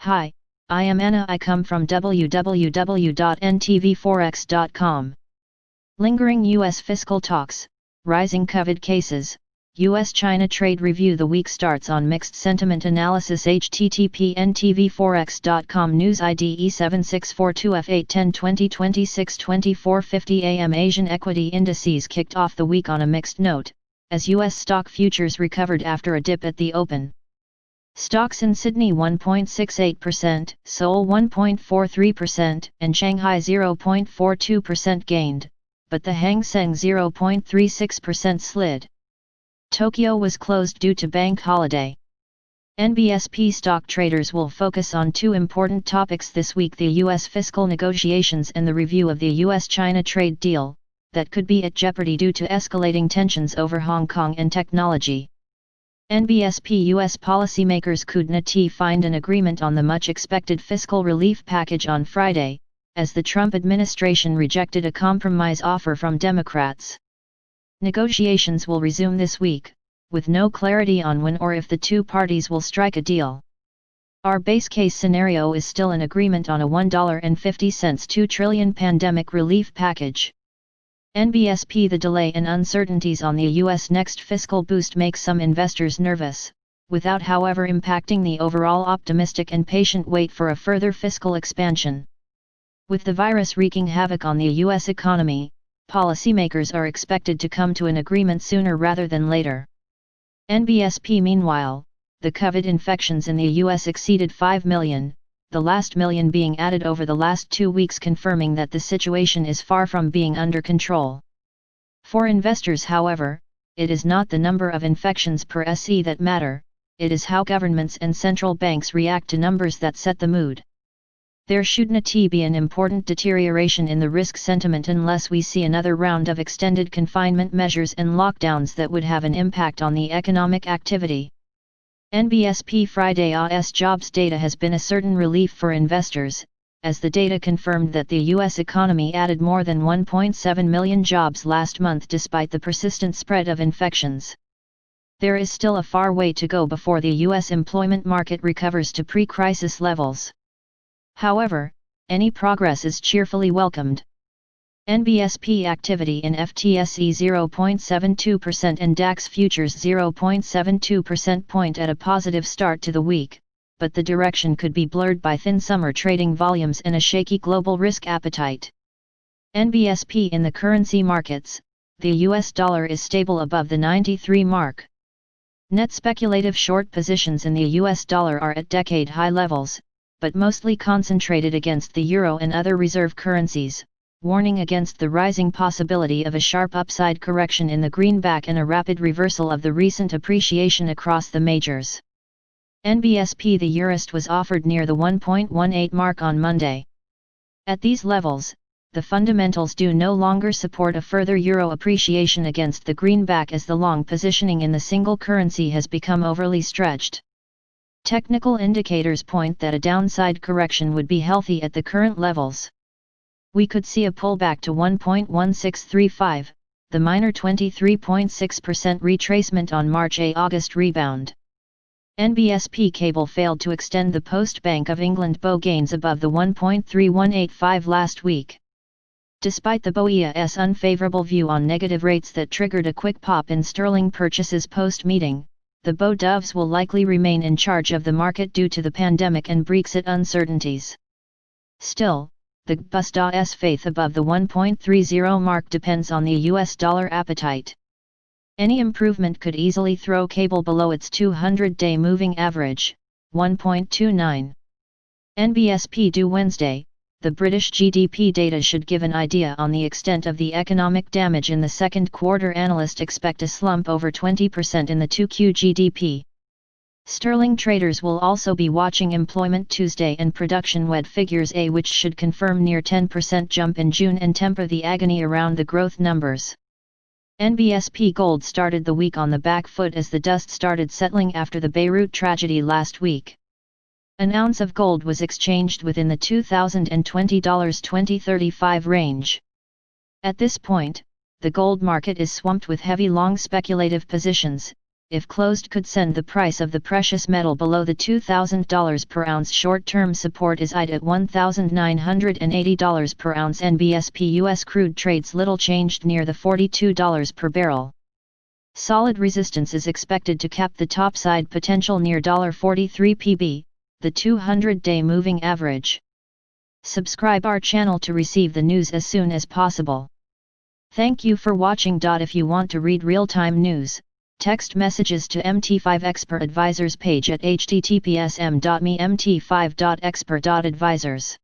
Hi, I am Anna. I come from www.ntvforex.com. Lingering U.S. fiscal talks, rising COVID cases, U.S.-China trade review. The week starts on mixed sentiment analysis. http ntvforex.com News ID E7642 F810 2450 AM. Asian equity indices kicked off the week on a mixed note, as U.S. stock futures recovered after a dip at the open. Stocks in Sydney 1.68%, Seoul 1.43%, and Shanghai 0.42% gained, but the Hang Seng 0.36% slid. Tokyo was closed due to bank holiday. NBSP stock traders will focus on two important topics this week: the U.S. fiscal negotiations and the review of the U.S.-China trade deal, that could be at jeopardy due to escalating tensions over Hong Kong and technology. NBSP U.S. policymakers couldnâ find an agreement on the much-expected fiscal relief package on Friday, as the Trump administration rejected a compromise offer from Democrats. Negotiations will resume this week, with no clarity on when or if the two parties will strike a deal. Our base case scenario is still an agreement on a $1.50 $2 trillion pandemic relief package. NBSP The delay and uncertainties on the U.S. next fiscal boost make some investors nervous, without however impacting the overall optimistic and patient wait for a further fiscal expansion. With the virus wreaking havoc on the U.S. economy, policymakers are expected to come to an agreement sooner rather than later. NBSP Meanwhile, the COVID infections in the U.S. exceeded 5 million, the last million being added over the last 2 weeks, confirming that the situation is far from being under control. For investors, however, it is not the number of infections per SE that matter, it is how governments and central banks react to numbers that set the mood. There shouldn't be an important deterioration in the risk sentiment unless we see another round of extended confinement measures and lockdowns that would have an impact on the economic activity. NBSP Friday's jobs data has been a certain relief for investors, as the data confirmed that the U.S. economy added more than 1.7 million jobs last month despite the persistent spread of infections. There is still a far way to go before the U.S. employment market recovers to pre-crisis levels. However, any progress is cheerfully welcomed. NBSP activity in FTSE 0.72% and DAX futures 0.72% point at a positive start to the week, but the direction could be blurred by thin summer trading volumes and a shaky global risk appetite. NBSP in the currency markets, the US dollar is stable above the 93 mark. Net speculative short positions in the US dollar are at decade-high levels, but mostly concentrated against the euro and other reserve currencies, warning against the rising possibility of a sharp upside correction in the greenback and a rapid reversal of the recent appreciation across the majors. NBSP The Eurist was offered near the 1.18 mark on Monday. At these levels, the fundamentals do no longer support a further euro appreciation against the greenback, as the long positioning in the single currency has become overly stretched. Technical indicators point that a downside correction would be healthy at the current levels. We could see a pullback to 1.1635, the minor 23.6% retracement on March-August rebound. NBSP cable failed to extend the post-Bank of England BO gains above the 1.3185 last week. Despite the BOE's unfavorable view on negative rates that triggered a quick pop in sterling purchases post-meeting, the BO doves will likely remain in charge of the market due to the pandemic and Brexit uncertainties. Still, the GBP's faith above the 1.30 mark depends on the US dollar appetite. Any improvement could easily throw cable below its 200-day moving average, 1.29. NBSP due Wednesday, the British GDP data should give an idea on the extent of the economic damage in the second quarter. Analysts expect a slump over 20% in the 2Q GDP. Sterling traders will also be watching employment Tuesday and production WED figures, which should confirm near 10% jump in June and temper the agony around the growth numbers. NBSP gold started the week on the back foot as the dust started settling after the Beirut tragedy last week. An ounce of gold was exchanged within the $2,020-$2035 range. At this point, the gold market is swamped with heavy long speculative positions, if closed, could send the price of the precious metal below the $2,000 per ounce. Short-term support is eyed at $1,980 per ounce. NBSP US crude trades little changed near the $42 per barrel. Solid resistance is expected to cap the topside potential near $43 pb, the 200-day moving average. Subscribe our channel to receive the news as soon as possible. Thank you for watching. If you want to read real-time news, text messages to MT5 Expert Advisors page at https://m.me/mt5.expert.advisors.